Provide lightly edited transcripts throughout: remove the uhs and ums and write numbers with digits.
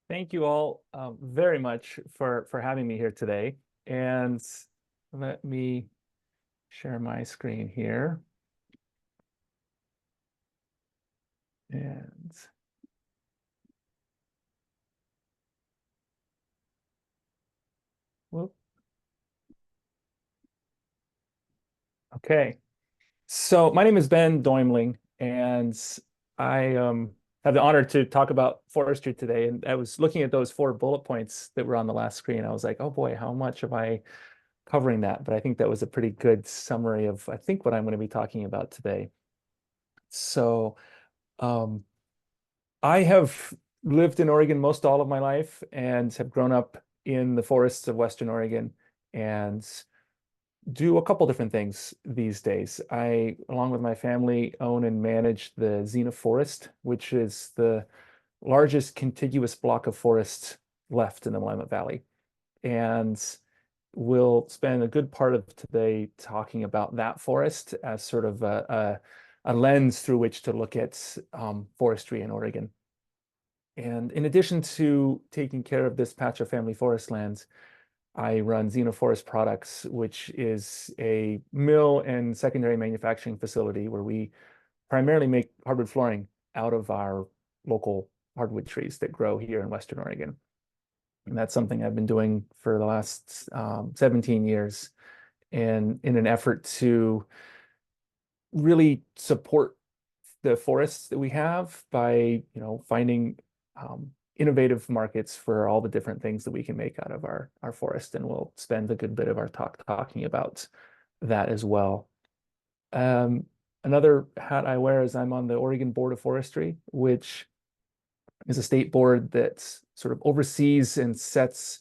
Thank you all very much for having me here today. And let me share my screen here. And whoop. Okay. So my name is Ben Deumling, and I have the honor to talk about forestry today. And I was looking at those four bullet points that were on the last screen. I was like, oh boy, how much am I covering that? But I think that was a pretty good summary of, I think, what I'm going to be talking about today. So um, I have lived in Oregon most all of my life and have grown up in the forests of Western Oregon and do a couple different things these days. I, along with my family, own and manage the Zena Forest, which is the largest contiguous block of forest left in the Willamette Valley. And we'll spend a good part of today talking about that forest as sort of a lens through which to look at forestry in Oregon. And in addition to taking care of this patch of family forest lands, I run Zena Forest Products, which is a mill and secondary manufacturing facility where we primarily make hardwood flooring out of our local hardwood trees that grow here in Western Oregon. And that's something I've been doing for the last 17 years in an effort to really support the forests that we have by, finding innovative markets for all the different things that we can make out of our forest. And we'll spend a good bit of our talk talking about that as well. Um, Another hat I wear is I'm on the Oregon Board of Forestry, which is a state board that sort of oversees and sets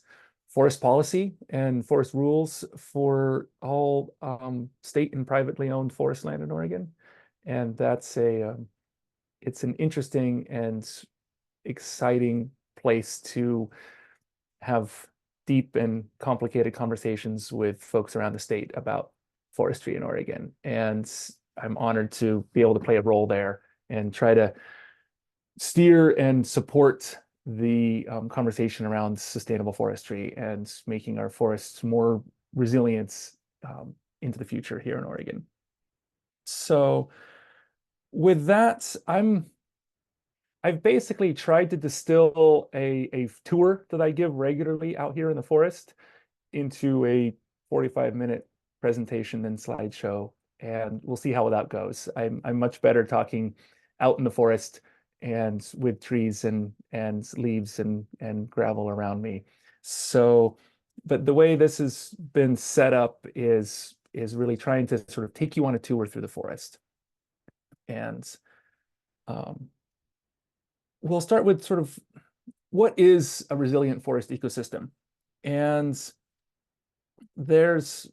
forest policy and forest rules for all state and privately owned forest land in Oregon. And it's an interesting and exciting place to have deep and complicated conversations with folks around the state about forestry in Oregon. And I'm honored to be able to play a role there and try to steer and support the conversation around sustainable forestry and making our forests more resilient into the future here in Oregon. So with that, I've basically tried to distill a tour that I give regularly out here in the forest into a 45-minute presentation and slideshow, and we'll see how that goes. I'm much better talking out in the forest and with trees and leaves and gravel around me. So, but the way this has been set up is really trying to sort of take you on a tour through the forest. And um, we'll start with sort of what is a resilient forest ecosystem? And there's,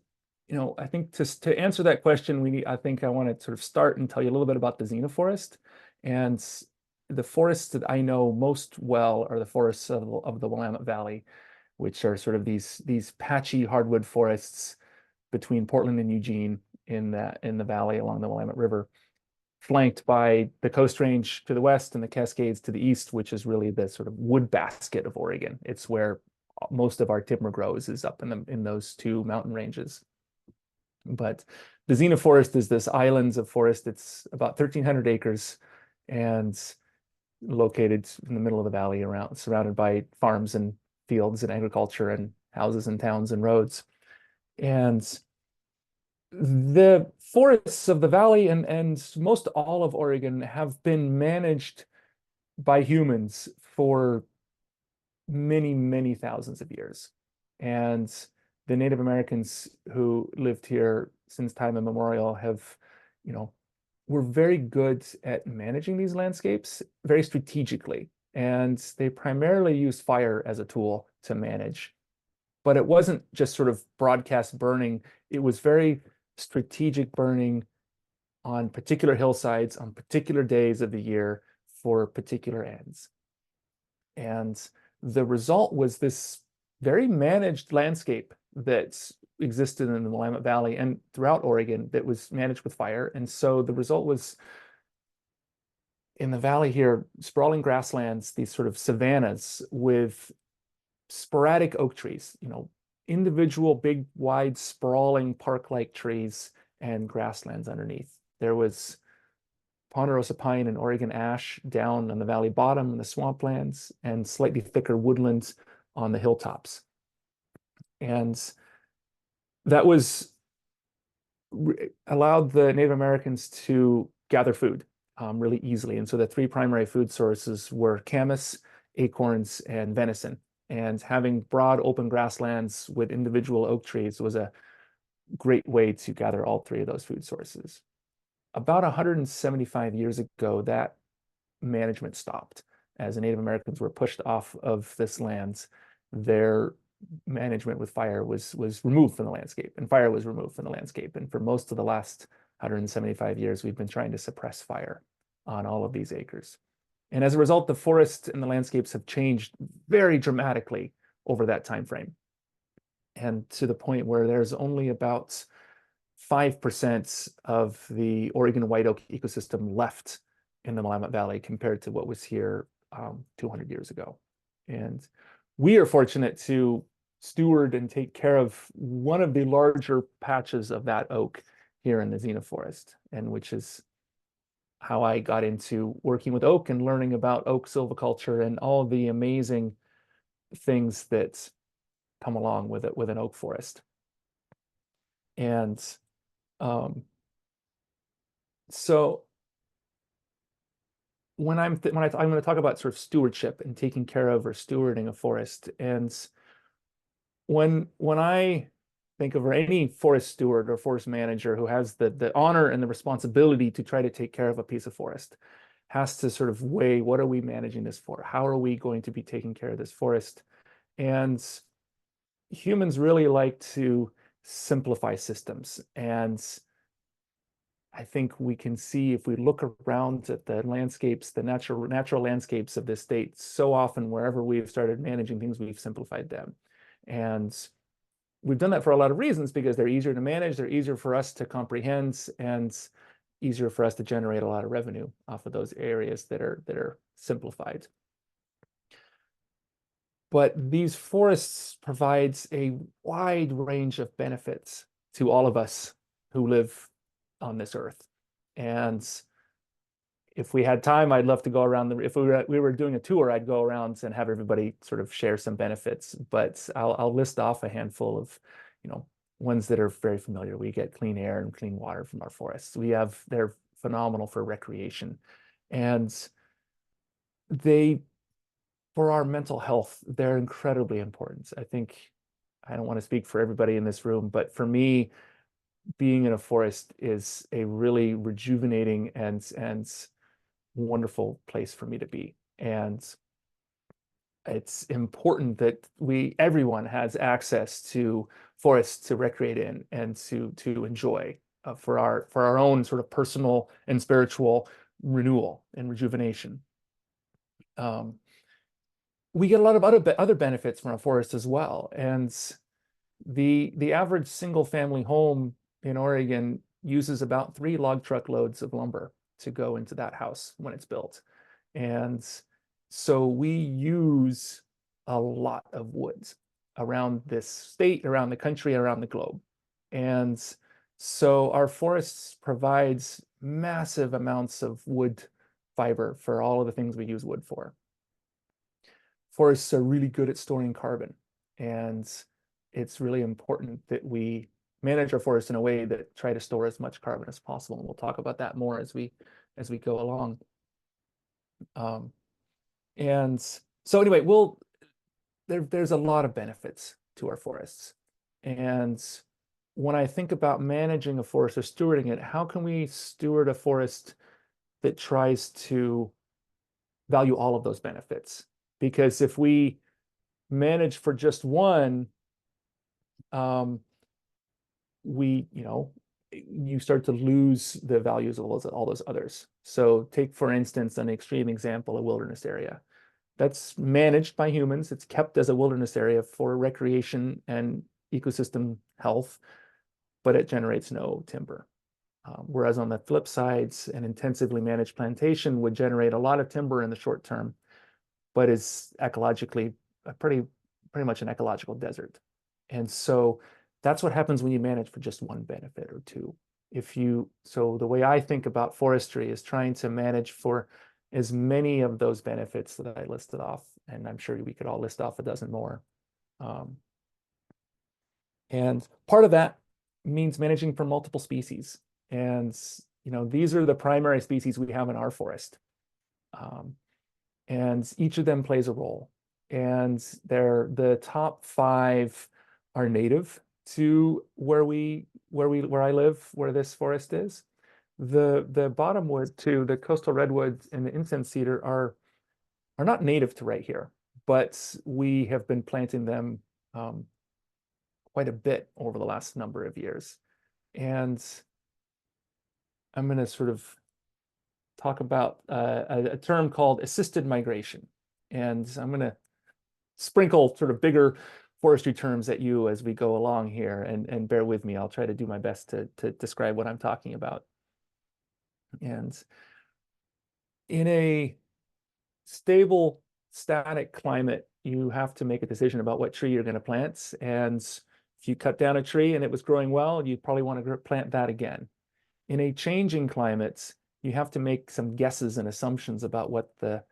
I think to answer that question, I think I want to sort of start and tell you a little bit about the Zena forest. And the forests that I know most well are the forests of the Willamette Valley, which are sort of these patchy hardwood forests between Portland and Eugene in the valley along the Willamette River, flanked by the Coast Range to the west and the Cascades to the east, which is really the sort of wood basket of Oregon. It's where most of our timber grows, is up in those two mountain ranges. But the Zena Forest is this islands of forest. It's about 1,300 acres and located in the middle of the valley, around surrounded by farms and fields and agriculture and houses and towns and roads. And the forests of the valley and most all of Oregon have been managed by humans for many, many thousands of years. And the Native Americans who lived here since time immemorial have, were very good at managing these landscapes very strategically. And they primarily used fire as a tool to manage. But it wasn't just sort of broadcast burning. It was very strategic burning on particular hillsides on particular days of the year for particular ends. And the result was this very managed landscape that existed in the Willamette Valley and throughout Oregon that was managed with fire. And so the result was in the valley here, sprawling grasslands, these sort of savannas with sporadic oak trees, individual big, wide, sprawling park-like trees and grasslands underneath. There was ponderosa pine and Oregon ash down on the valley bottom in the swamplands and slightly thicker woodlands on the hilltops. And that was allowed the Native Americans to gather food really easily. And so the three primary food sources were camas, acorns, and venison. And having broad open grasslands with individual oak trees was a great way to gather all three of those food sources. About 175 years ago, that management stopped. As the Native Americans were pushed off of this land, their management with fire was removed from the landscape, and fire was removed from the landscape. And for most of the last 175 years, we've been trying to suppress fire on all of these acres. And as a result, the forest and the landscapes have changed very dramatically over that time frame. And to the point where there's only about 5% of the Oregon white oak ecosystem left in the Willamette Valley compared to what was here 200 years ago. And we are fortunate to steward and take care of one of the larger patches of that oak here in the Zena Forest, and which is how I got into working with oak and learning about oak silviculture and all the amazing things that come along with it, with an oak forest. And so I'm going to talk about sort of stewardship and taking care of or stewarding a forest. And when I think of any forest steward or forest manager who has the honor and the responsibility to try to take care of a piece of forest, has to sort of weigh, what are we managing this for? How are we going to be taking care of this forest? And humans really like to simplify systems. And I think we can see, if we look around at the landscapes, the natural landscapes of this state, so often wherever we've started managing things, we've simplified them. And we've done that for a lot of reasons, because they're easier to manage, they're easier for us to comprehend, and easier for us to generate a lot of revenue off of those areas that are simplified. But these forests provides a wide range of benefits to all of us who live on this earth. And if we had time, I'd love to go around if we were doing a tour, I'd go around and have everybody sort of share some benefits. But I'll list off a handful of, ones that are very familiar. We get clean air and clean water from our forests. They're phenomenal for recreation. And for our mental health, they're incredibly important. I think, I don't want to speak for everybody in this room, but for me, being in a forest is a really rejuvenating and wonderful place for me to be. And it's important that everyone has access to forests to recreate in and to enjoy for our own sort of personal and spiritual renewal and rejuvenation. We get a lot of other benefits from a forest as well. And the average single family home in Oregon uses about 3 log truck loads of lumber to go into that house when it's built. And so we use a lot of woods around this state, around the country, around the globe. And so our forests provides massive amounts of wood fiber for all of the things we use wood for. Forests are really good at storing carbon, and it's really important that we manage our forests in a way that try to store as much carbon as possible. And we'll talk about that more as we go along. And so anyway, there's a lot of benefits to our forests. And when I think about managing a forest or stewarding it, how can we steward a forest that tries to value all of those benefits? Because if we manage for just one, you start to lose the values of all those others. So take, for instance, an extreme example, a wilderness area. That's managed by humans. It's kept as a wilderness area for recreation and ecosystem health, but it generates no timber. Whereas on the flip sides, an intensively managed plantation would generate a lot of timber in the short term, but is ecologically pretty much an ecological desert. And so that's what happens when you manage for just one benefit or two. So the way I think about forestry is trying to manage for as many of those benefits that I listed off, and I'm sure we could all list off a dozen more. And part of that means managing for multiple species. And these are the primary species we have in our forest. And each of them plays a role. And the top 5 are native to where I live, where this forest is. The bottomwood two, the coastal redwood and the incense cedar, are not native to right here, but we have been planting them quite a bit over the last number of years. And I'm going to sort of talk about a term called assisted migration. And I'm going to sprinkle sort of bigger forestry terms at you as we go along here, and bear with me. I'll try to do my best to describe what I'm talking about. And in a stable, static climate, you have to make a decision about what tree you're going to plant. And if you cut down a tree and it was growing well, you'd probably want to plant that again. In a changing climate, you have to make some guesses and assumptions about what the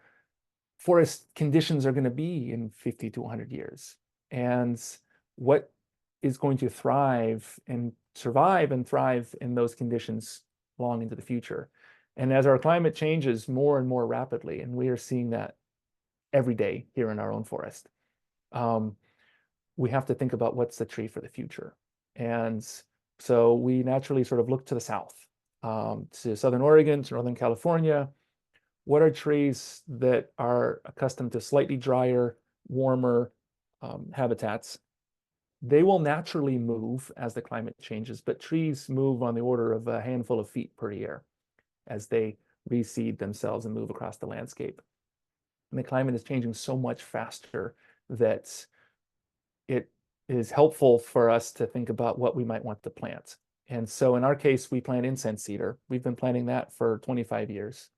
forest conditions are going to be in 50 to 100 years, and what is going to thrive and survive and thrive in those conditions long into the future. And as our climate changes more and more rapidly, and we are seeing that every day here in our own forest, we have to think about what's the tree for the future. And so we naturally sort of look to the south, to Southern Oregon, to Northern California. What are trees that are accustomed to slightly drier, warmer habitats? They will naturally move as the climate changes, but trees move on the order of a handful of feet per year as they reseed themselves and move across the landscape. And the climate is changing so much faster that it is helpful for us to think about what we might want to plant. And so in our case, we plant incense cedar. We've been planting that for 25 years,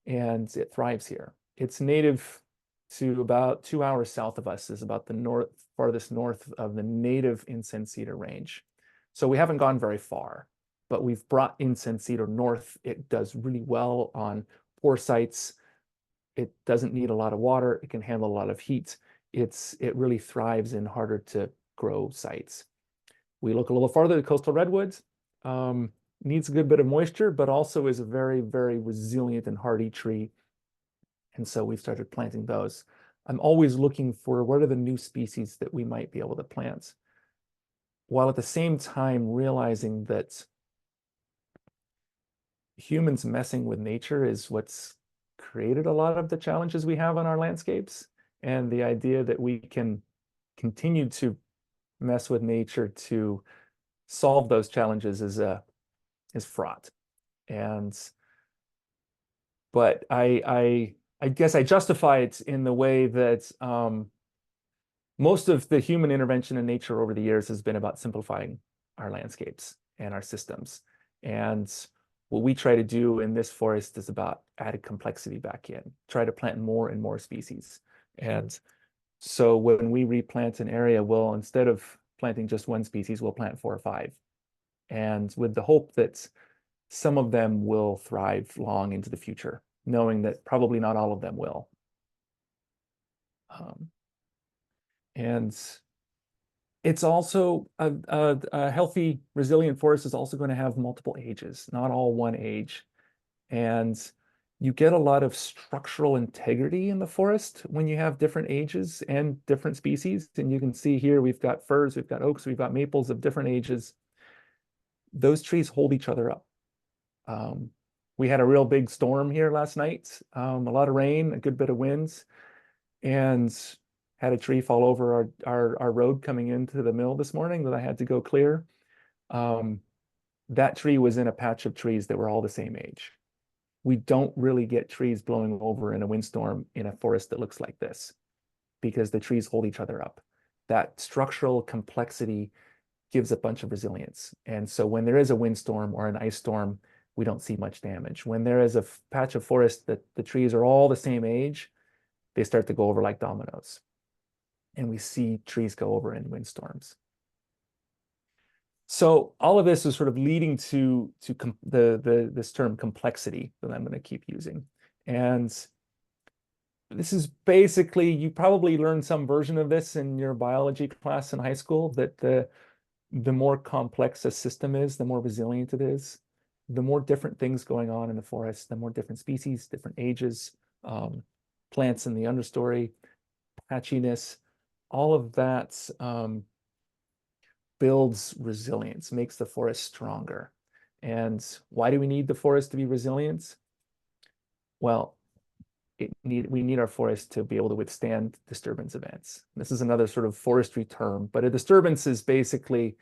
and it thrives here. It's native to about 2 hours south of us, is about the farthest north of the native incense cedar range. So we haven't gone very far, but we've brought incense cedar north. It does really well on poor sites. It doesn't need a lot of water. It can handle a lot of heat. It really thrives in harder to grow sites. We look a little farther, the coastal redwoods. Needs a good bit of moisture, but also is a very, very resilient and hardy tree. And so we've started planting those. I'm always looking for what are the new species that we might be able to plant, while at the same time realizing that humans messing with nature is what's created a lot of the challenges we have on our landscapes. And the idea that we can continue to mess with nature to solve those challenges is fraught. But I guess I justify it in the way that most of the human intervention in nature over the years has been about simplifying our landscapes and our systems. And what we try to do in this forest is about added complexity back in, try to plant more and more species. And so when we replant an area, we'll, instead of planting just one species, we'll plant 4 or 5. And with the hope that some of them will thrive long into the future, knowing that probably not all of them will. And it's also a healthy, resilient forest is also going to have multiple ages, not all one age. And you get a lot of structural integrity in the forest when you have different ages and different species. And you can see here, we've got firs, we've got oaks, we've got maples of different ages. Those trees hold each other up. We had a real big storm here last night, a lot of rain, a good bit of winds, and had a tree fall over our road coming into the mill this morning that I had to go clear. That tree was in a patch of trees that were all the same age. We don't really get trees blowing over in a windstorm in a forest that looks like this, because the trees hold each other up. That structural complexity gives a bunch of resilience. And so when there is a windstorm or an ice storm, we don't see much damage. When there is a patch of forest that the trees are all the same age, they start to go over like dominoes. And we see trees go over in windstorms. So all of this is sort of leading to this term complexity that I'm going to keep using. And this is basically, you probably learned some version of this in your biology class in high school, that the more complex a system is, the more resilient it is, the more different things going on in the forest, the more different species, different ages, plants in the understory, patchiness, all of that builds resilience, makes the forest stronger. And why do we need the forest to be resilient? Well, we need our forest to be able to withstand disturbance events. This is another sort of forestry term, but a disturbance is basically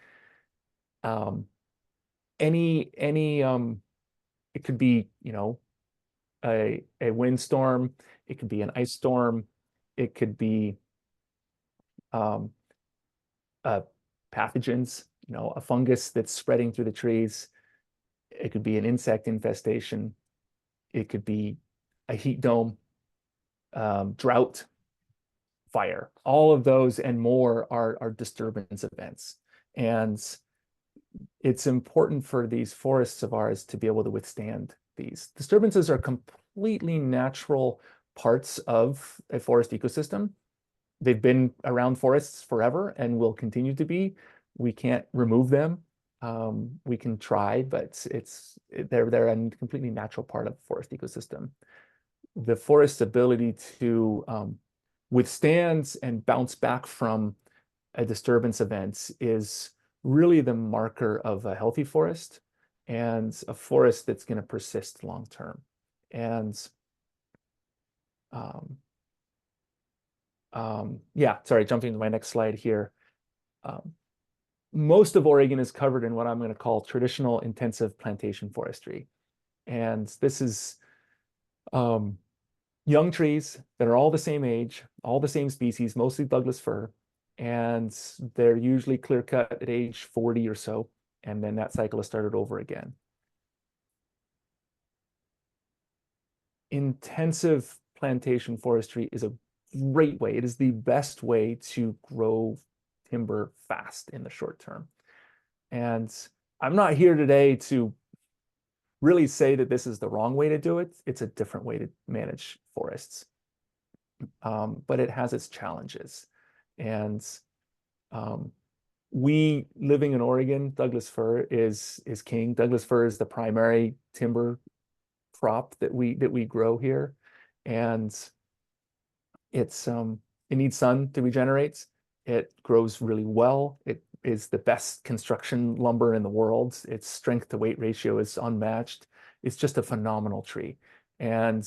any it could be, a windstorm, it could be an ice storm, it could be pathogens, a fungus that's spreading through the trees. It could be an insect infestation. It could be a heat dome, drought, fire. All of those and more are disturbance events. And it's important for these forests of ours to be able to withstand these. Disturbances are completely natural parts of a forest ecosystem. They've been around forests forever and will continue to be. We can't remove them. We can try, but they're a completely natural part of the forest ecosystem. The forest's ability to withstand and bounce back from a disturbance event is really the marker of a healthy forest and a forest that's going to persist long term. And yeah, sorry, jumping to my next slide here. Most of Oregon is covered in what I'm going to call traditional intensive plantation forestry. And this is young trees that are all the same age, all the same species, mostly Douglas fir, and they're usually clear cut at age 40 or so, and then that cycle is started over again. Intensive plantation forestry is a great way. It is the best way to grow timber fast in the short term. And I'm not here today to really say that this is the wrong way to do it. It's a different way to manage forests. But it has its challenges. And we living in Oregon, Douglas fir is king. Douglas fir is the primary timber crop that we grow here. And it needs sun to regenerate. It grows really well. It is the best construction lumber in the world. Its strength to weight ratio is unmatched. It's just a phenomenal tree. And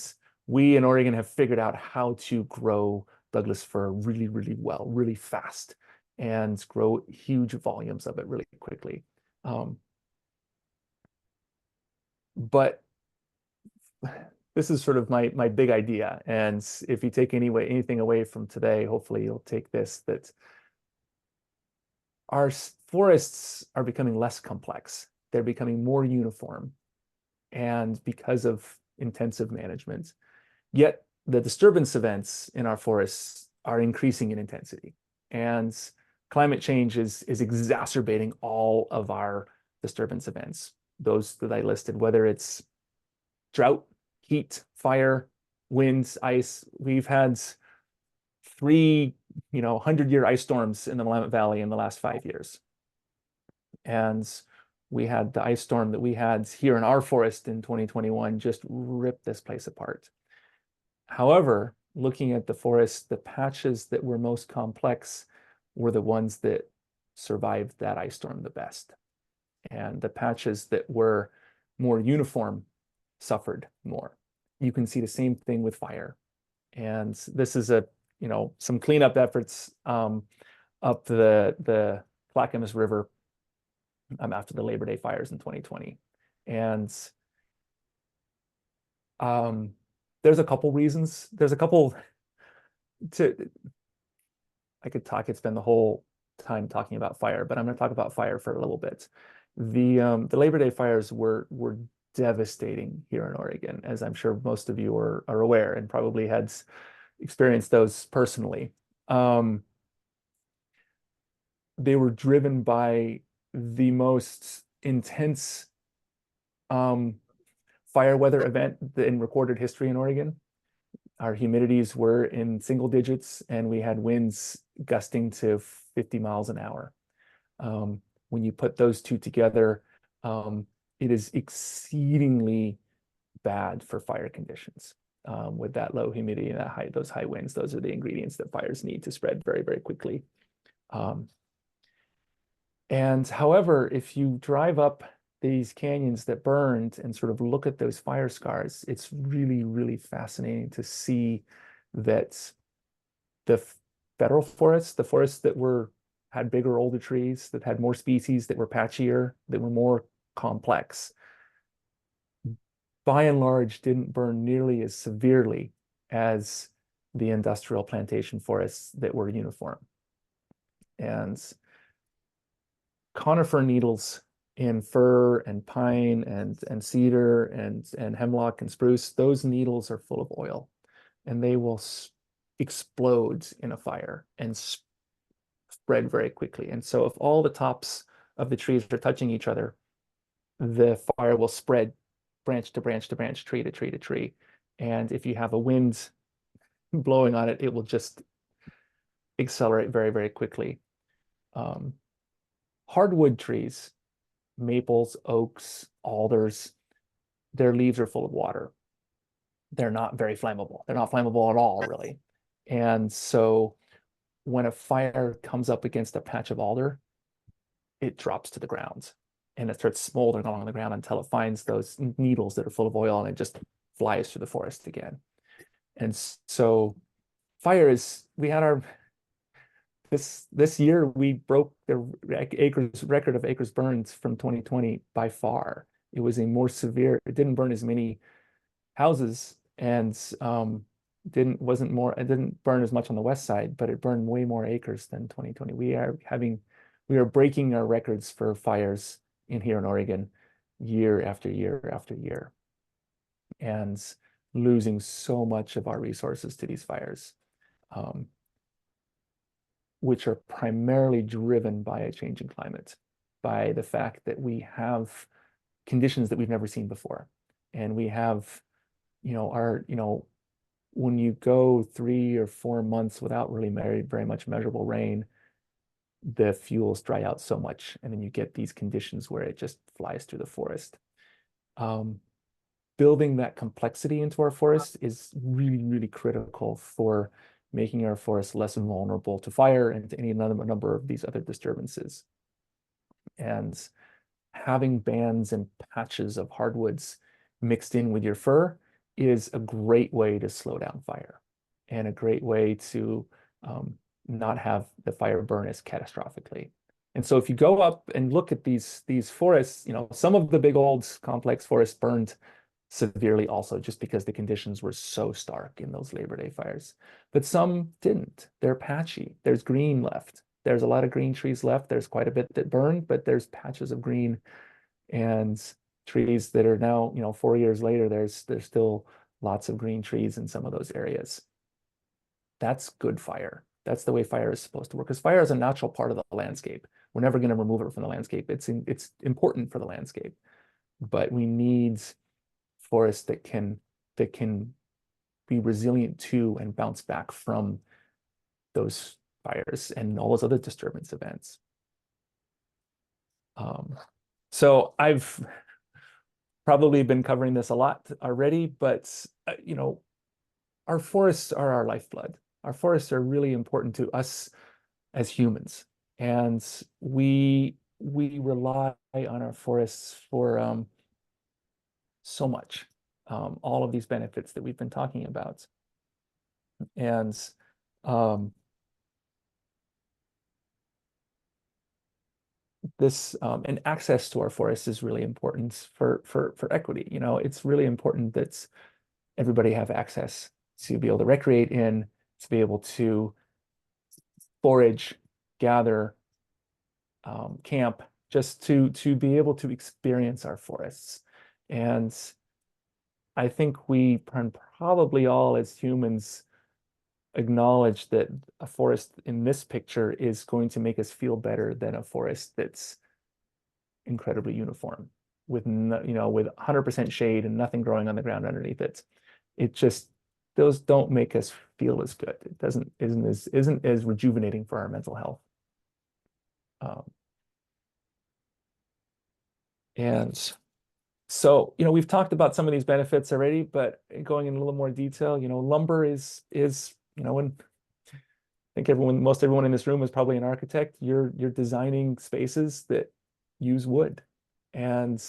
we in Oregon have figured out how to grow Douglas fir really, really well, really fast, and grow huge volumes of it really quickly. But this is sort of my big idea. And if you take anything away from today, hopefully you'll take this, that our forests are becoming less complex. They're becoming more uniform, and because of intensive management. Yet the disturbance events in our forests are increasing in intensity. And climate change is exacerbating all of our disturbance events, those that I listed, whether it's drought, heat, fire, winds, ice. We've had 3 100-year ice storms in the Willamette Valley in the last 5 years. And we had the ice storm that we had here in our forest in 2021 just ripped this place apart. However, looking at the forest, the patches that were most complex were the ones that survived that ice storm the best. And the patches that were more uniform suffered more. You can see the same thing with fire. And this is some cleanup efforts up the Clackamas River after the Labor Day fires in 2020. And there's a couple reasons. I could spend the whole time talking about fire, but I'm going to talk about fire for a little bit. The Labor Day fires were devastating here in Oregon, as I'm sure most of you are aware and probably had experienced those personally. They were driven by the most intense fire weather event in recorded history in Oregon. Our humidities were in single digits, and we had winds gusting to 50 miles an hour. When you put those two together, it is exceedingly bad for fire conditions. With that low humidity and those high winds, those are the ingredients that fires need to spread very, very quickly. And however, if you drive up these canyons that burned and sort of look at those fire scars, it's really, really fascinating to see that the federal forests, the forests that had bigger, older trees, that had more species, that were patchier, that were more complex, by and large, didn't burn nearly as severely as the industrial plantation forests that were uniform. And conifer needles in fir and pine and cedar and hemlock and spruce, those needles are full of oil, and they will explode in a fire and spread very quickly. And so if all the tops of the trees are touching each other, the fire will spread branch to branch to branch, tree to tree to tree. And if you have a wind blowing on it, it will just accelerate very, very quickly. Hardwood trees, maples, oaks, alders, their leaves are full of water. They're not very flammable. They're not flammable at all, really. And so when a fire comes up against a patch of alder, it drops to the ground and it starts smoldering along the ground until it finds those needles that are full of oil, and it just flies through the forest again. And so fire is, we had our, this year we broke the record of acres burned from 2020 by far. It was a more severe, it didn't burn as many houses and it didn't burn as much on the west side, but it burned way more acres than 2020. We are breaking our records for fires in here in Oregon year after year after year, and losing so much of our resources to these fires, which are primarily driven by a changing climate, by the fact that we have conditions that we've never seen before. And we have, when you go 3 or 4 months without really very much measurable rain, the fuels dry out so much, and then you get these conditions where it just flies through the forest. Building that complexity into our forests is really, really critical for making our forests less vulnerable to fire and to any number of these other disturbances. And having bands and patches of hardwoods mixed in with your fir is a great way to slow down fire and a great way to not have the fire burn as catastrophically. And so if you go up and look at these forests, some of the big old complex forests burned severely also, just because the conditions were so stark in those Labor Day fires. But some didn't. They're patchy. There's green left. There's a lot of green trees left. There's quite a bit that burned, but there's patches of green and trees that are now, 4 years later, there's still lots of green trees in some of those areas. That's good fire. That's the way fire is supposed to work, because fire is a natural part of the landscape. We're never going to remove it from the landscape. It's important for the landscape, but we need forests that can be resilient to and bounce back from those fires and all those other disturbance events. So I've probably been covering this a lot already, but our forests are our lifeblood. Our forests are really important to us as humans, and we rely on our forests for so much, all of these benefits that we've been talking about. And and access to our forests is really important for equity. It's really important that everybody have access to be able to recreate in, to be able to forage, gather, camp just to be able to experience our forests. And I think we can probably all as humans acknowledge that a forest in this picture is going to make us feel better than a forest that's incredibly uniform with no, with 100% shade and nothing growing on the ground underneath it. It just those don't make us feel as good. It doesn't isn't as rejuvenating for our mental health. Um, and so, we've talked about some of these benefits already, but going in a little more detail, lumber is, and I think most everyone in this room is probably an architect. You're designing spaces that use wood, and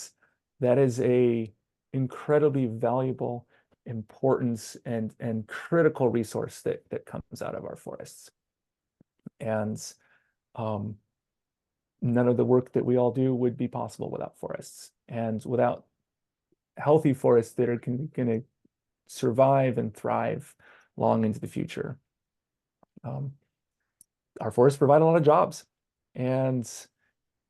that is a incredibly valuable, important, and critical resource that comes out of our forests. And um, none of the work that we all do would be possible without forests, and without healthy forests that are going to survive and thrive long into the future. Our forests provide a lot of jobs, and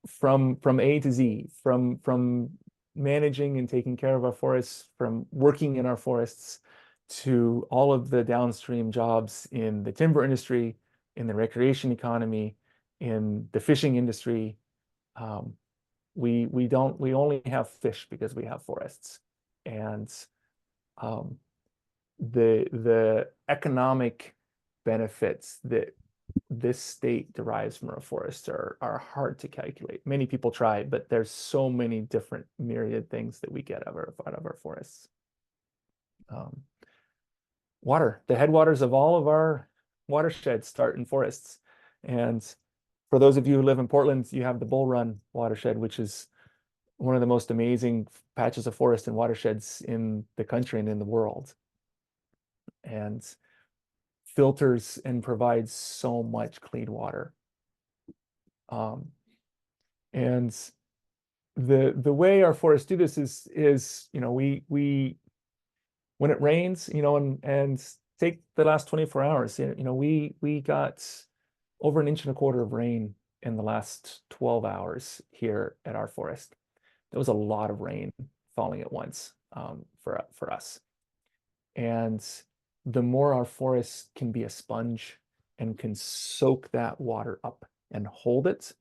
from A to Z, from managing and taking care of our forests, from working in our forests, to all of the downstream jobs in the timber industry, in the recreation economy, in the fishing industry. We only have fish because we have forests, and the economic benefits that this state derives from our forests are hard to calculate. Many people try, but there's so many different myriad things that we get out of our forests. Water, the headwaters of all of our watersheds start in forests. And for those of you who live in Portland, you have the Bull Run watershed, which is one of the most amazing patches of forest and watersheds in the country and in the world. And filters and provides so much clean water. And the way our forests do this is we when it rains, and take the last 24 hours, we got over 1.25 inches of rain in the last 12 hours here at our forest. There was a lot of rain falling at once for us. And the more our forests can be a sponge and can soak that water up and hold it,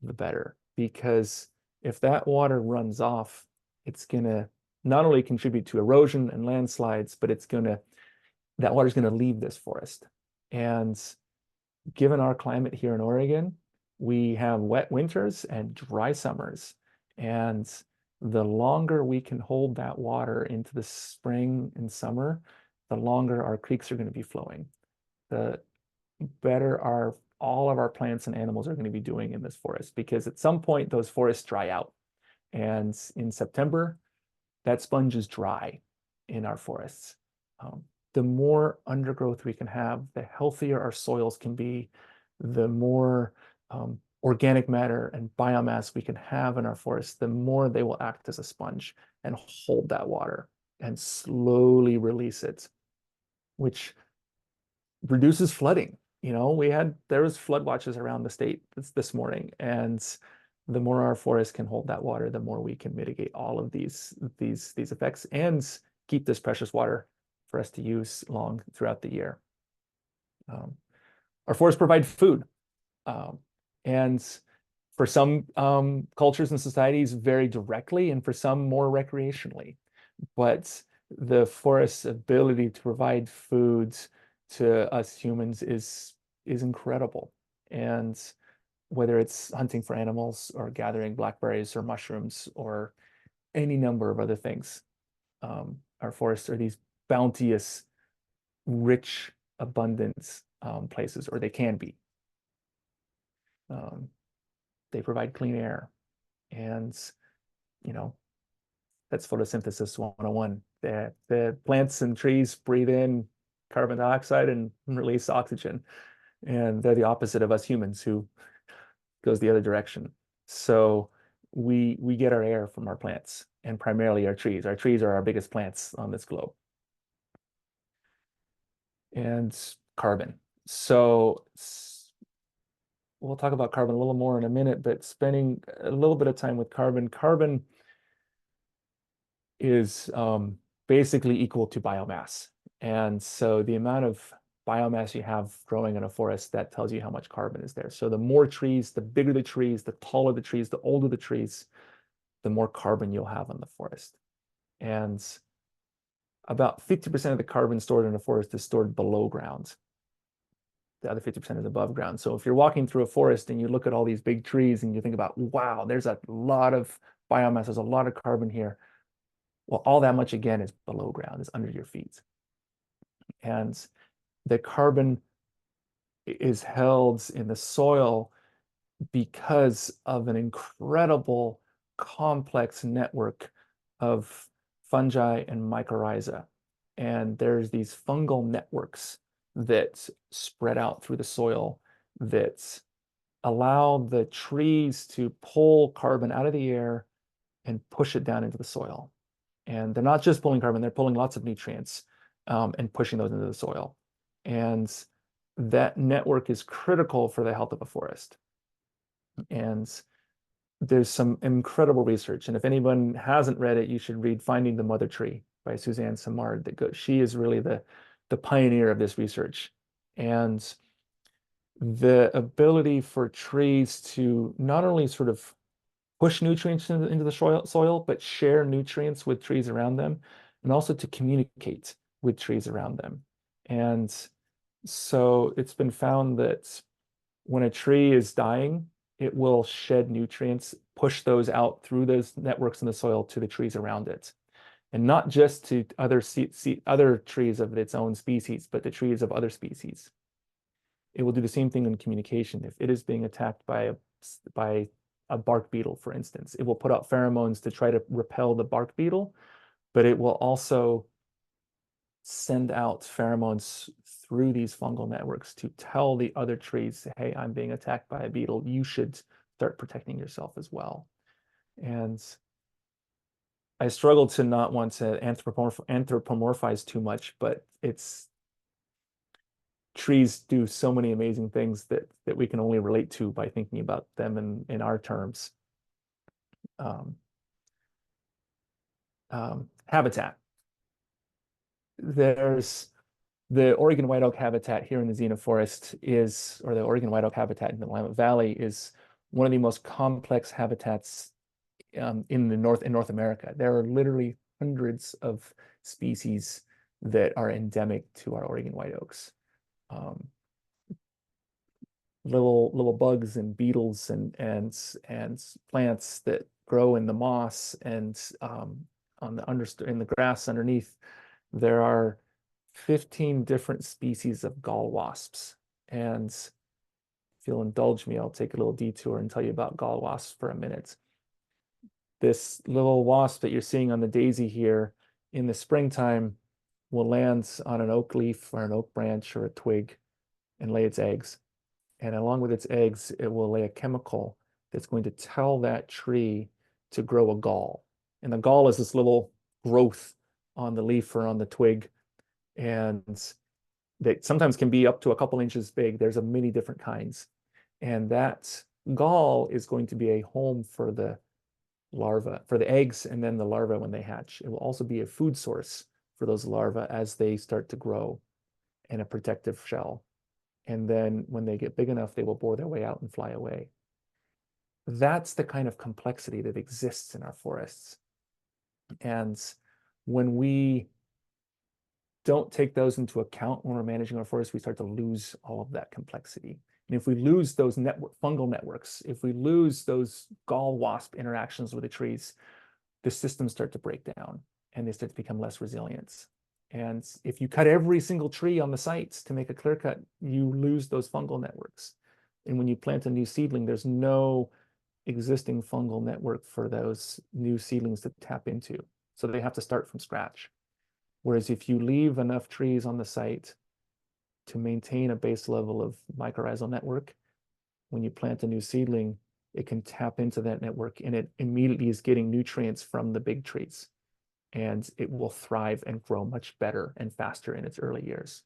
the better. Because if that water runs off, it's going to not only contribute to erosion and landslides, but that water is going to leave this forest. And given our climate here in Oregon, we have wet winters and dry summers. And the longer we can hold that water into the spring and summer, the longer our creeks are going to be flowing, the better all of our plants and animals are going to be doing in this forest, because at some point those forests dry out. And in September, that sponge is dry in our forests. The more undergrowth we can have, the healthier our soils can be, the more organic matter and biomass we can have in our forests, the more they will act as a sponge and hold that water and slowly release it, which reduces flooding. There was flood watches around the state this morning, and the more our forests can hold that water, the more we can mitigate all of these effects and keep this precious water for us to use long throughout the year. Our forests provide food, and for some cultures and societies very directly, and for some more recreationally. But the forest's ability to provide foods to us humans is incredible. And whether it's hunting for animals or gathering blackberries or mushrooms or any number of other things, our forests are these bounteous, rich, abundant places, or they can be. They provide clean air, and that's photosynthesis 101. The plants and trees breathe in carbon dioxide and release oxygen, and they're the opposite of us humans, who goes the other direction. So we get our air from our plants, and primarily our trees. Our trees are our biggest plants on this globe. And carbon. So we'll talk about carbon a little more in a minute, but spending a little bit of time with carbon. Carbon is basically equal to biomass. And so the amount of biomass you have growing in a forest, that tells you how much carbon is there. So the more trees, the bigger the trees, the taller the trees, the older the trees, the more carbon you'll have in the forest. And about 50% of the carbon stored in a forest is stored below ground. The other 50% is above ground. So if you're walking through a forest and you look at all these big trees and you think about, wow, there's a lot of biomass, there's a lot of carbon here. Well, all that much again is below ground, is under your feet. And the carbon is held in the soil because of an incredible complex network of fungi and mycorrhiza. And there's these fungal networks that spread out through the soil that allow the trees to pull carbon out of the air and push it down into the soil. And they're not just pulling carbon, they're pulling lots of nutrients and pushing those into the soil. And that network is critical for the health of a forest. And there's some incredible research. And if anyone hasn't read it, you should read Finding the Mother Tree by Suzanne Simard. She is really the pioneer of this research. And the ability for trees to not only sort of push nutrients into the soil, but share nutrients with trees around them, and also to communicate with trees around them. And so it's been found that when a tree is dying, it will shed nutrients, push those out through those networks in the soil to the trees around it. And not just to other trees of its own species, but the trees of other species. It will do the same thing in communication. If it is being attacked by a bark beetle, for instance, it will put out pheromones to try to repel the bark beetle, but it will also send out pheromones through these fungal networks to tell the other trees, hey, I'm being attacked by a beetle. You should start protecting yourself as well. And I struggle to not want to anthropomorphize too much, but trees do so many amazing things that we can only relate to by thinking about them in our terms. Habitat. There's the Oregon white oak habitat here in the Zena Forest or the Oregon white oak habitat in the Willamette Valley is one of the most complex habitats in North America. There are literally hundreds of species that are endemic to our Oregon white oaks. Little bugs and beetles and plants that grow in the moss and in the grass underneath. There are 15 different species of gall wasps. And if you'll indulge me, I'll take a little detour and tell you about gall wasps for a minute. This little wasp that you're seeing on the daisy here in the springtime will land on an oak leaf or an oak branch or a twig and lay its eggs. And along with its eggs, it will lay a chemical that's going to tell that tree to grow a gall. And the gall is this little growth on the leaf or on the twig. And that sometimes can be up to a couple inches big. There's many different kinds. And that gall is going to be a home for the larvae, for the eggs, and then the larvae when they hatch. It will also be a food source for those larvae as they start to grow in a protective shell. And then when they get big enough, they will bore their way out and fly away. That's the kind of complexity that exists in our forests. And when we don't take those into account when we're managing our forests, we start to lose all of that complexity. And if we lose those fungal networks, if we lose those gall wasp interactions with the trees, the systems start to break down and they start to become less resilient. And if you cut every single tree on the sites to make a clear cut, you lose those fungal networks. And when you plant a new seedling, there's no existing fungal network for those new seedlings to tap into. So they have to start from scratch. Whereas if you leave enough trees on the site to maintain a base level of mycorrhizal network, when you plant a new seedling, it can tap into that network and it immediately is getting nutrients from the big trees. And it will thrive and grow much better and faster in its early years.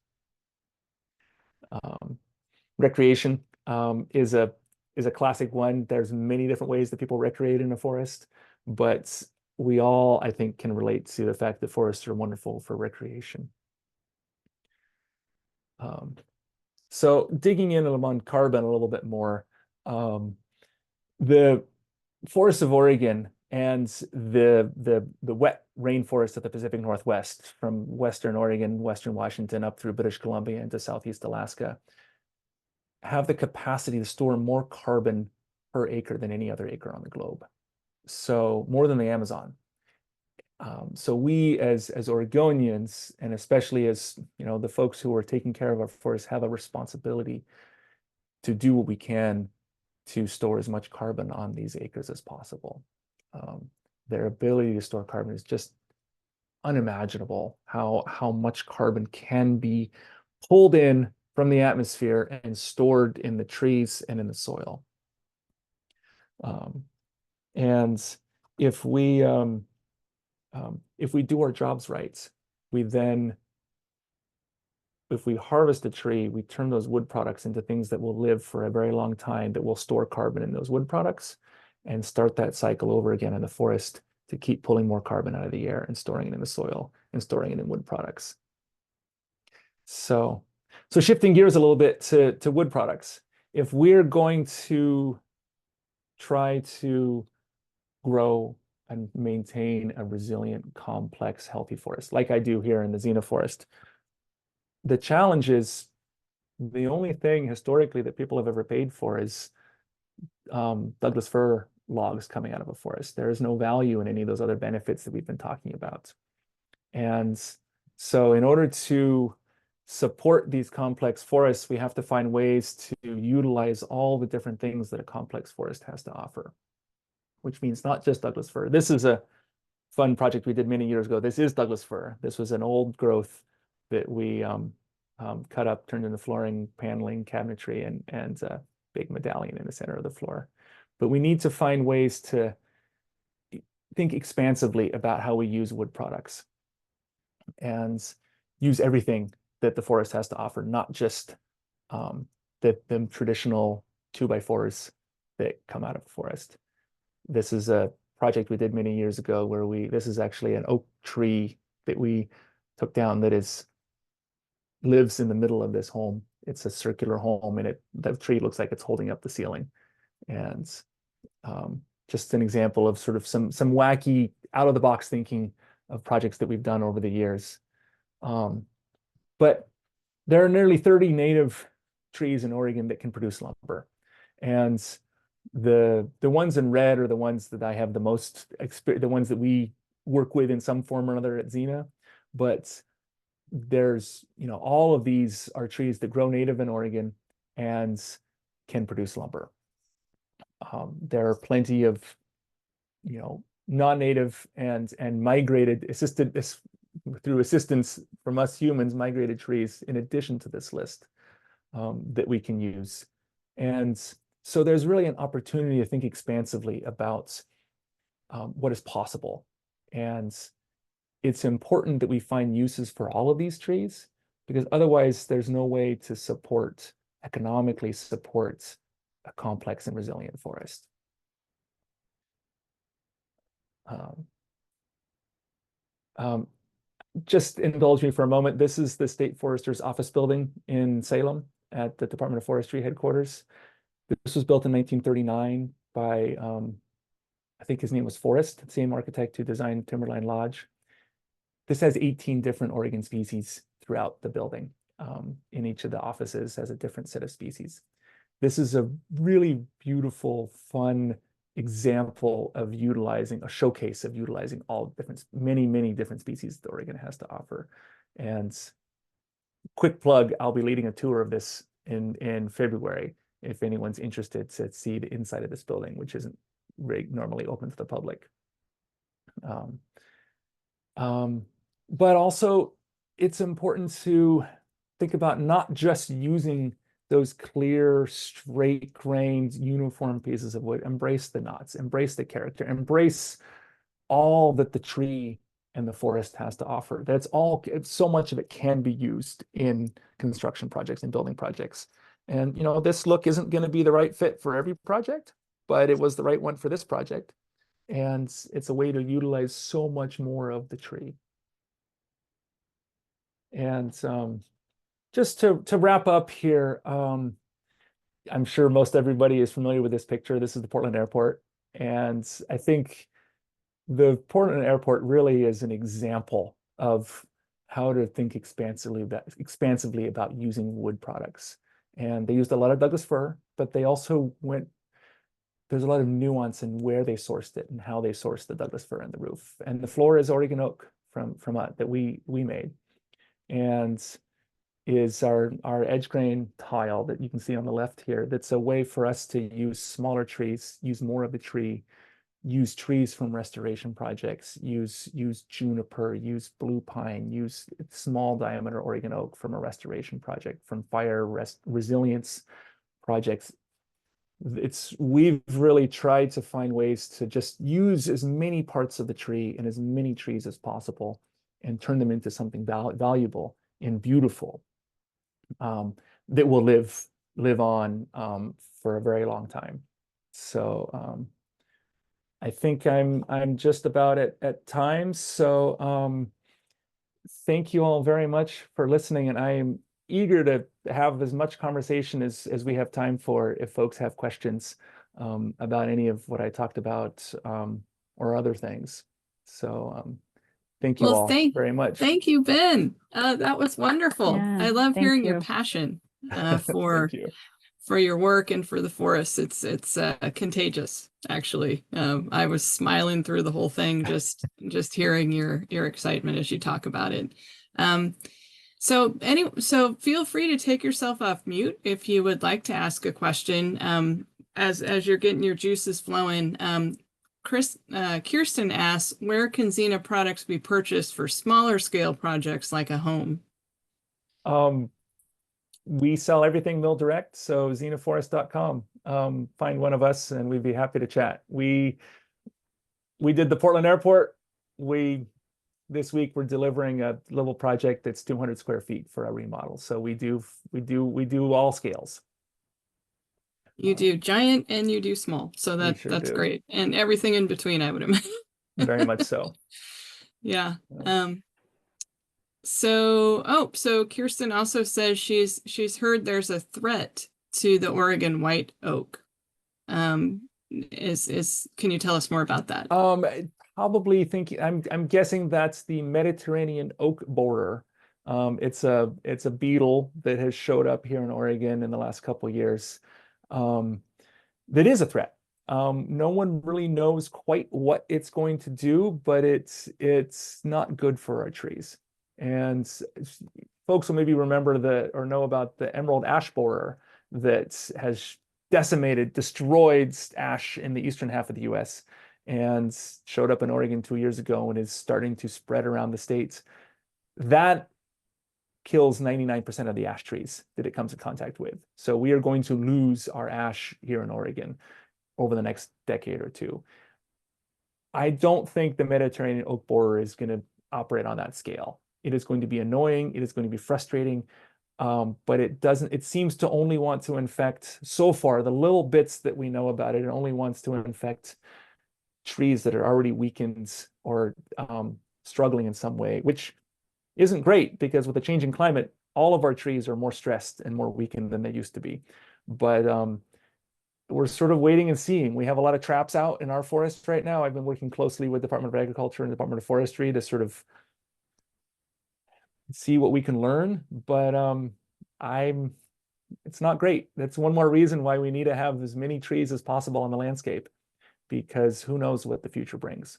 Recreation is a is a classic one. There's many different ways that people recreate in a forest, but we all, I think, can relate to the fact that forests are wonderful for recreation. Um, so digging in on carbon a little bit more, the forests of Oregon and the wet rainforests of the Pacific Northwest, from Western Oregon, Western Washington, up through British Columbia into Southeast Alaska, have the capacity to store more carbon per acre than any other acre on the globe. So more than the Amazon. So we as Oregonians, and especially as the folks who are taking care of our forests, have a responsibility to do what we can to store as much carbon on these acres as possible. Their ability to store carbon is just unimaginable, how much carbon can be pulled in from the atmosphere and stored in the trees and in the soil. And if we do our jobs right, if we harvest a tree, we turn those wood products into things that will live for a very long time, that will store carbon in those wood products, and start that cycle over again in the forest to keep pulling more carbon out of the air and storing it in the soil and storing it in wood products. So shifting gears a little bit to wood products, if we're going to try to grow and maintain a resilient, complex, healthy forest, like I do here in the Zena Forest, the challenge is the only thing historically that people have ever paid for is Douglas fir logs coming out of a forest. There is no value in any of those other benefits that we've been talking about. And so in order to support these complex forests, we have to find ways to utilize all the different things that a complex forest has to offer, which means not just Douglas fir. This is a fun project we did many years ago. This is Douglas fir. This was an old growth that we cut up, turned into flooring, paneling, cabinetry, and a big medallion in the center of the floor. But we need to find ways to think expansively about how we use wood products and use everything that the forest has to offer, not just the traditional 2x4s that come out of a forest. This is a project we did many years ago where this is actually an oak tree that we took down that lives in the middle of this home. It's a circular home, and the tree looks like it's holding up the ceiling. And just an example of sort of some wacky out of the box thinking of projects that we've done over the years. But there are nearly 30 native trees in Oregon that can produce lumber. And the ones in red are the ones that I have the most experience, the ones that we work with in some form or another at Zena. But there's, all of these are trees that grow native in Oregon and can produce lumber. There are plenty of, non-native and migrated through assistance from us humans, migrated trees in addition to this list that we can use. And so there's really an opportunity to think expansively about what is possible. And it's important that we find uses for all of these trees, because otherwise there's no way to economically support a complex and resilient forest. Just indulge me for a moment. This is the State Forester's office building in Salem at the Department of Forestry headquarters. This was built in 1939 by, I think his name was Forrest, the same architect who designed Timberline Lodge. This has 18 different Oregon species throughout the building. In each of the offices has a different set of species. This is a really beautiful, fun example of a showcase of utilizing many different species that Oregon has to offer. And quick plug, I'll be leading a tour of this in February if anyone's interested to see the inside of this building, which isn't normally open to the public. But also it's important to think about not just using those clear, straight-grained, uniform pieces of wood. Embrace the knots, embrace the character, embrace all that the tree and the forest has to offer. So much of it can be used in construction projects and building projects. And, this look isn't going to be the right fit for every project, but it was the right one for this project. And it's a way to utilize so much more of the tree. And just to wrap up here, I'm sure most everybody is familiar with this picture. This is the Portland Airport. And I think the Portland Airport really is an example of how to think expansively about using wood products. And they used a lot of Douglas fir, but they also there's a lot of nuance in where they sourced it and how they sourced the Douglas fir in the roof. And the floor is Oregon oak from that we made. And is our edge grain tile that you can see on the left here. That's a way for us to use smaller trees, use more of the tree, use trees from restoration projects, use juniper, use blue pine, use small diameter Oregon oak from a restoration project, from fire resilience projects. We've really tried to find ways to just use as many parts of the tree and as many trees as possible and turn them into something valuable and beautiful, that will live on for a very long time. So I think I'm just about at time. So thank you all very much for listening, and I am eager to have as much conversation as we have time for if folks have questions about any of what I talked about, or other things. So thank you all very much. Thank you, Ben. That was wonderful. Yeah, I love hearing your passion for your work and for the forest. It's contagious, actually. I was smiling through the whole thing, just hearing your excitement as you talk about it. So feel free to take yourself off mute if you would like to ask a question. As you're getting your juices flowing, Kirsten asks, where can Zena products be purchased for smaller scale projects like a home? We sell everything mill direct, so zenaforest.com. Find one of us and we'd be happy to chat. We did the Portland Airport. This week we're delivering a little project that's 200 square feet for a remodel. So we do all scales. You do giant and you do small. So that's great. And everything in between, I would imagine. Very much so. Yeah. So Kirsten also says she's heard there's a threat to the Oregon white oak. Can you tell us more about that? Probably thinking, I'm guessing that's the Mediterranean oak borer. It's a beetle that has showed up here in Oregon in the last couple of years. That is a threat. No one really knows quite what it's going to do, but it's not good for our trees. And folks will maybe remember or know about the emerald ash borer that has destroyed ash in the eastern half of the US and showed up in Oregon 2 years ago and is starting to spread around the states. That kills 99% of the ash trees that it comes in contact with. So we are going to lose our ash here in Oregon over the next decade or two. I don't think the Mediterranean oak borer is going to operate on that scale. It is going to be annoying. It is going to be frustrating. But it seems to only want to infect, so far, the little bits that we know about it, it only wants to infect trees that are already weakened or struggling in some way, which isn't great because with the changing climate, all of our trees are more stressed and more weakened than they used to be. But we're sort of waiting and seeing. We have a lot of traps out in our forest right now. I've been working closely with the Department of Agriculture and the Department of Forestry to sort of see what we can learn, but it's not great. That's one more reason why we need to have as many trees as possible on the landscape, because who knows what the future brings.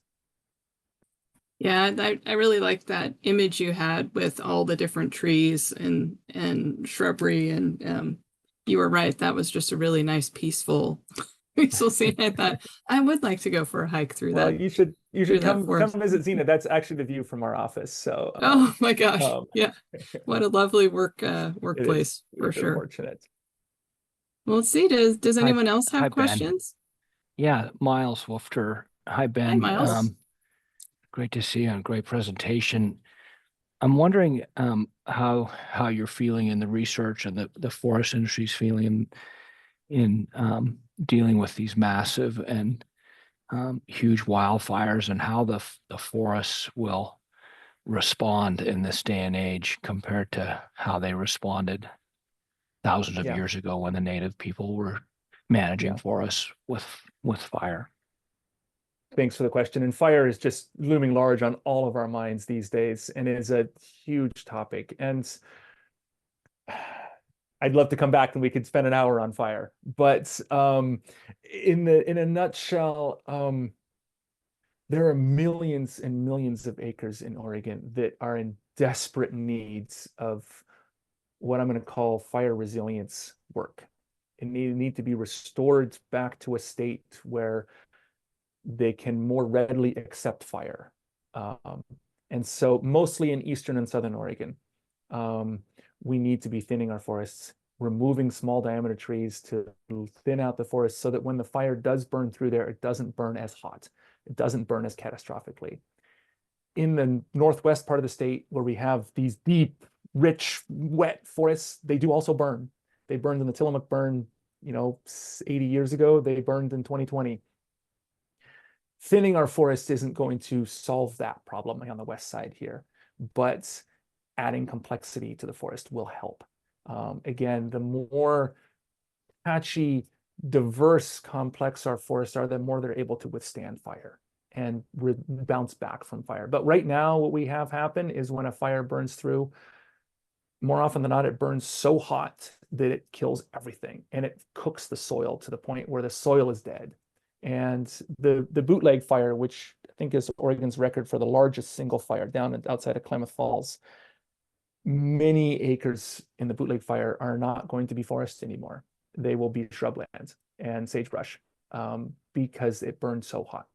Yeah, I really liked that image you had with all the different trees and shrubbery, and you were right. That was just a really nice, peaceful scene. I thought I would like to go for a hike through that. Well, you should come visit Zena. That's actually the view from our office. So oh my gosh, yeah, what a lovely workplace for sure. Fortunate. Well, let's see. Does anyone else have questions? Ben. Yeah, Miles Wolfter. Hi, Ben. Hi, Miles. Great to see you and great presentation. I'm wondering how you're feeling in the research and the forest industry's feeling in dealing with these massive and huge wildfires, and how the forests will respond in this day and age compared to how they responded thousands of years ago when the native people were managing forests with fire. Thanks for the question. And fire is just looming large on all of our minds these days, and is a huge topic. And I'd love to come back and we could spend an hour on fire. But in a nutshell, there are millions and millions of acres in Oregon that are in desperate needs of what I'm going to call fire resilience work. It need to be restored back to a state where they can more readily accept fire. And so mostly in Eastern and Southern Oregon, we need to be thinning our forests, removing small diameter trees to thin out the forest so that when the fire does burn through there, it doesn't burn as hot. It doesn't burn as catastrophically. In the northwest part of the state, where we have these deep, rich, wet forests, they do also burn. They burned in the Tillamook burn, 80 years ago. They burned in 2020. Thinning our forests isn't going to solve that problem on the west side here, but adding complexity to the forest will help. Again, the more patchy, diverse, complex our forests are, the more they're able to withstand fire and bounce back from fire. But right now, what we have happen is when a fire burns through, more often than not, it burns so hot that it kills everything, and it cooks the soil to the point where the soil is dead. And the bootleg fire, which I think is Oregon's record for the largest single fire down outside of Klamath Falls, many acres in the bootleg fire are not going to be forests anymore. They will be shrubland and sagebrush because it burned so hot.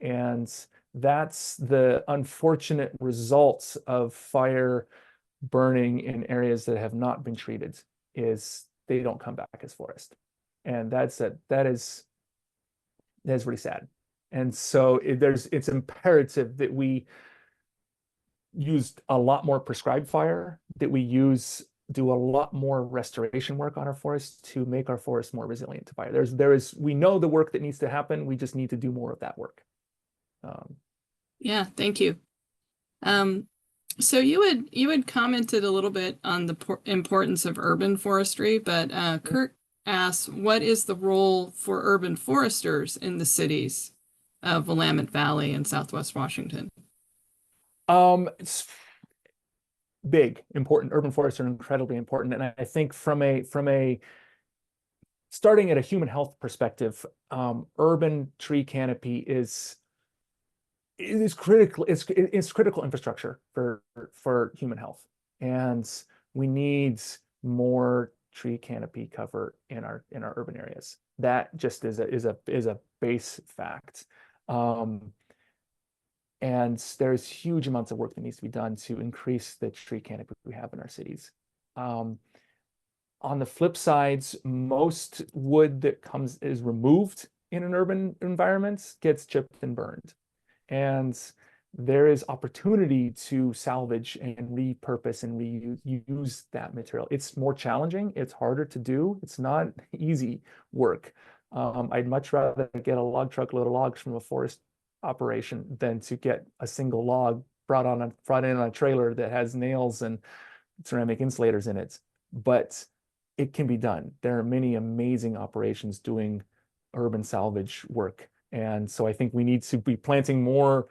And that's the unfortunate results of fire burning in areas that have not been treated, is they don't come back as forest. And that is really sad. And so it's imperative that we use a lot more prescribed fire, that we do a lot more restoration work on our forests to make our forests more resilient to fire. We know the work that needs to happen. We just need to do more of that work. Yeah, thank you. So you had commented a little bit on the importance of urban forestry, but Kurt asks, what is the role for urban foresters in the cities of Willamette Valley and Southwest Washington? It's big, important. Urban forests are incredibly important, and I think from a starting at a human health perspective, urban tree canopy is critical. It's critical infrastructure for human health, and we need more tree canopy cover in our urban areas. That just is a base fact. And there's huge amounts of work that needs to be done to increase the tree canopy we have in our cities. On the flip side, most wood that is removed in an urban environment gets chipped and burned. And there is opportunity to salvage and repurpose and reuse that material. It's more challenging. It's harder to do. It's not easy work. I'd much rather get a log truckload of logs from a forest operation than to get a single log brought in on a trailer that has nails and ceramic insulators in it. But it can be done. There are many amazing operations doing urban salvage work. And so I think we need to be planting more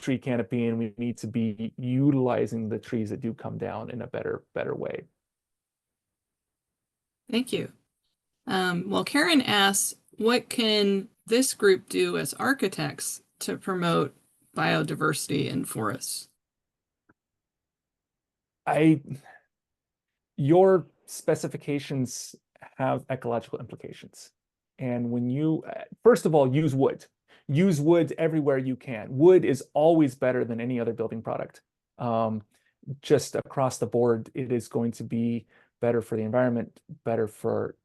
tree canopy, and we need to be utilizing the trees that do come down in a better way. Thank you. Well, Karen asks, what can this group do as architects to promote biodiversity in forests? Your specifications have ecological implications. And when you, first of all, use wood everywhere you can. Wood is always better than any other building product. Just across the board, it is going to be better for the environment, better for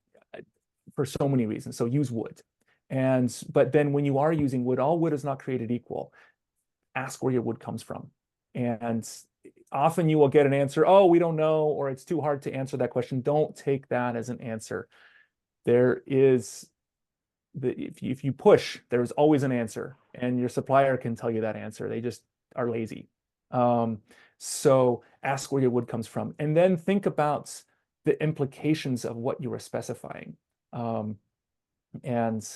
so many reasons. So use wood. But then when you are using wood, all wood is not created equal. Ask where your wood comes from. And often you will get an answer, oh, we don't know, or it's too hard to answer that question. Don't take that as an answer. There is if you push, there's always an answer, and your supplier can tell you that answer. They just are lazy. So ask where your wood comes from, and then think about the implications of what you are specifying. And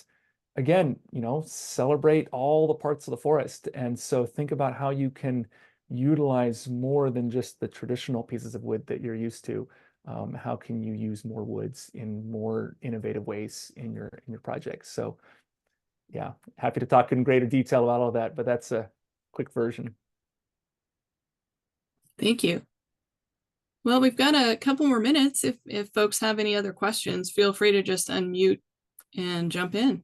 again, celebrate all the parts of the forest. And so think about how you can utilize more than just the traditional pieces of wood that you're used to. How can you use more woods in more innovative ways in your projects? So yeah, happy to talk in greater detail about all that, but that's a quick version. Thank you. Well, we've got a couple more minutes. If folks have any other questions, feel free to just unmute and jump in.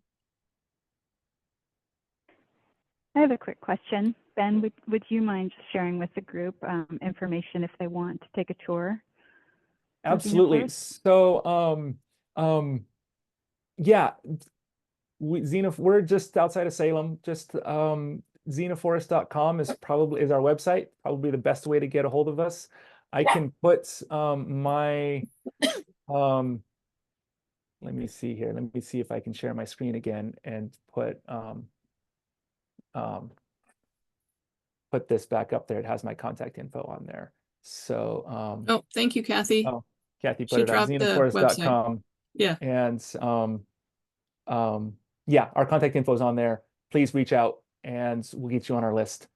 I have a quick question. Ben, would you mind sharing with the group information if they want to take a tour? Absolutely. So, yeah, we're just outside of Salem. Just zenaforest.com is our website, probably the best way to get a hold of us. I can put my let me see here. Let me see if I can share my screen again and put this back up there. It has my contact info on there. So oh, thank you, Kathy. Oh, Kathy put it on zenaforest.com. Yeah. And yeah, our contact info is on there. Please reach out and we'll get you on our list.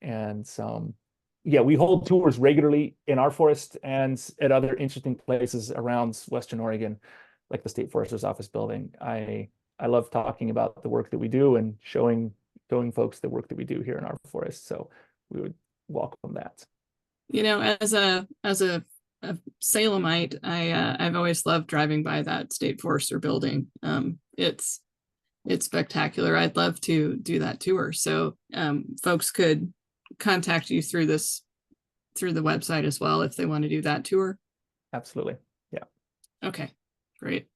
And yeah, we hold tours regularly in our forest and at other interesting places around Western Oregon, like the State Forester's Office building. I love talking about the work that we do and showing folks the work that we do here in our forest. So we would welcome that. As a Salemite, I've always loved driving by that State Forester building. It's spectacular. I'd love to do that tour. So folks could contact you through the website as well if they want to do that tour. Absolutely. Yeah. Okay, great.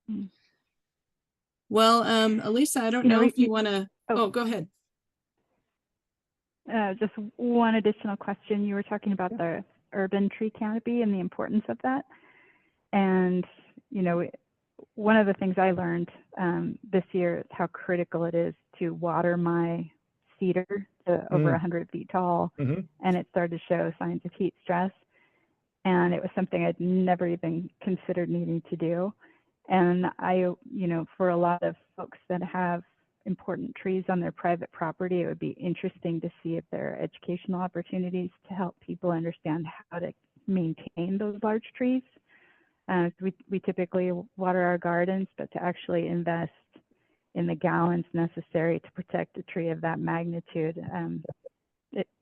Well, Elisa, I don't know if you want to. Oh, go ahead. Just one additional question. You were talking about the urban tree canopy and the importance of that. And, one of the things I learned this year is how critical it is to water my cedar to over 100 feet tall. And it started to show signs of heat stress. And it was something I'd never even considered needing to do. And for a lot of folks that have important trees on their private property, it would be interesting to see if there are educational opportunities to help people understand how to maintain those large trees. We typically water our gardens, but to actually invest in the gallons necessary to protect a tree of that magnitude,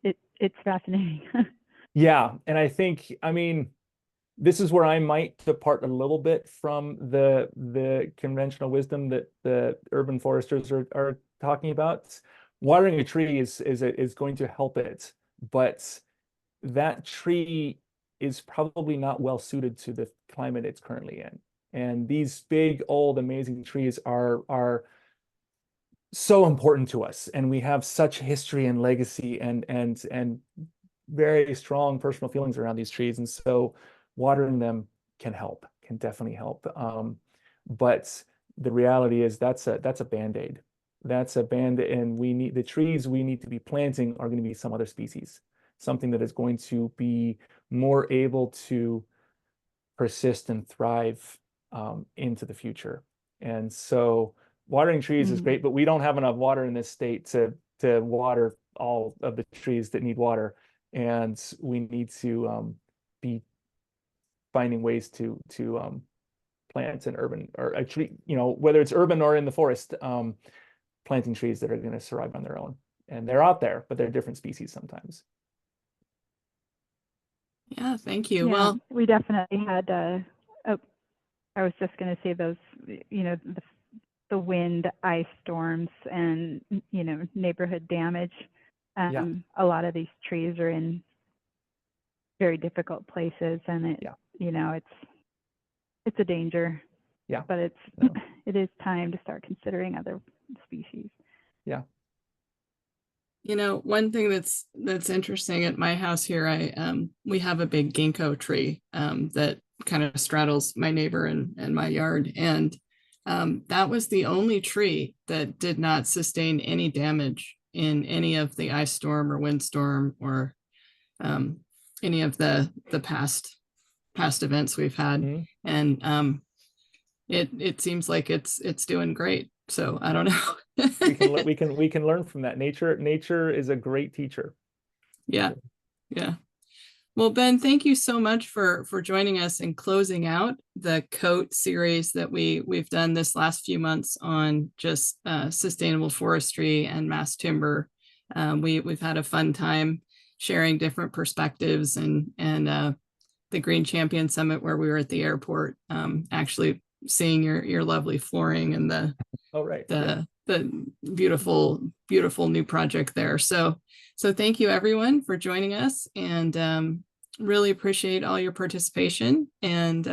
it's fascinating. Yeah, and I think, this is where I might depart a little bit from the conventional wisdom that the urban foresters are talking about. Watering a tree is going to help it, but that tree is probably not well suited to the climate it's currently in. And these big, old, amazing trees are so important to us, and we have such history and legacy and very strong personal feelings around these trees, and so watering them can definitely help. But the reality is that's a Band-Aid. That's a Band-Aid, and the trees we need to be planting are going to be some other species, something that is going to be more able to persist and thrive into the future. And so watering trees is great, but we don't have enough water in this state to water all of the trees that need water. And we need to be finding ways to plant an urban or a tree, whether it's urban or in the forest, planting trees that are going to survive on their own. And they're out there, but they're different species sometimes. Yeah, thank you. Yeah, well, we definitely had, I was just going to say those, the wind, ice storms, and, neighborhood damage. A lot of these trees are in very difficult places, and it's a danger. Yeah. But it is time to start considering other species. Yeah. You know, one thing that's interesting at my house here, we have a big ginkgo tree that kind of straddles my neighbor and my yard. And that was the only tree that did not sustain any damage in any of the ice storm or windstorm or any of the past events we've had. Mhm. And it seems like it's doing great. So I don't know. we can learn from that. Nature is a great teacher. Yeah. Yeah. Well, Ben, thank you so much for joining us and closing out the COTE series that we've done this last few months on just sustainable forestry and mass timber. We've had a fun time sharing different perspectives and the Green Champion Summit where we were at the airport, actually seeing your lovely flooring and the beautiful new project there. So thank you everyone for joining us, and really appreciate all your participation, and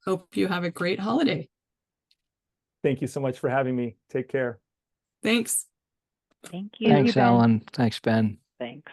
hope you have a great holiday. Thank you so much for having me. Take care. Thanks. Thank you. Thanks, Ellen. Thanks, Ben. Thanks.